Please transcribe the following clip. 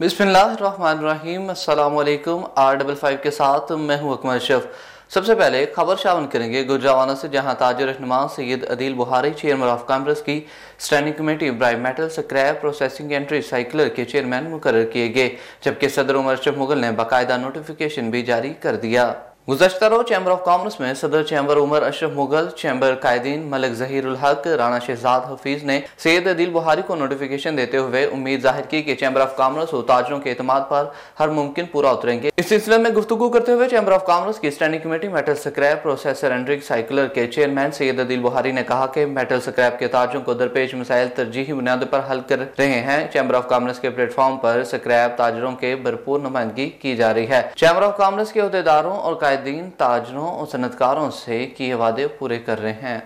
बिस्मिल्लाहिर्रहमानिर्रहीम। अस्सलाम वालेकुम। R55 के साथ मैं हूं अशरफ। सबसे पहले खबर शामिल करेंगे गुजरावाना से, जहां ताजर रहनमा Syed Adeel Bukhari chairman of commerce की स्टैंडिंग कमेटी ब्राइमेटल सक्रेप प्रोसेसिंग एंट्री साइकिलर के चेयरमैन मुकर्रर किए गए, जबकि सदर उमर अशरफ मुगल ने बाकायदा नोटिफिकेशन भी जारी कर दिया। गुज़श्ता रोज चैम्बर ऑफ कॉमर्स में सदर चैम्बर उमर अशरफ मुगल, चैम्बर कायदीन मलिक ज़हीरुल हक, राना शहजाद हफीज ने सैयद अदील बुखारी को नोटिफिकेशन देते हुए उम्मीद जाहिर की कि चैम्बर ऑफ कॉमर्स और ताजरों के एतमाद पर हर मुमकिन पूरा उतरेंगे। इस सिलसिले में गुफ्तगू करते हुए चैम्बर ऑफ कॉमर्स की standing committee metal scrap processor एंड्रिक साइकिलर के चेयरमैन सैयद अदील बुखारी ने कहा कि मेटल स्क्रैप के ताजरों को दरपेश मसाइल तरजीही बुनियादों पर हल कर रहे हैं। चैम्बर ऑफ कॉमर्स के प्लेटफॉर्म पर स्क्रैप ताजरों के भरपूर नुमाइंदगी की जा रही है। चैम्बर ऑफ कॉमर्स के अहदेदारों और कायदीन ताजरों और सनतकारों से किए वादे पूरे कर रहे हैं।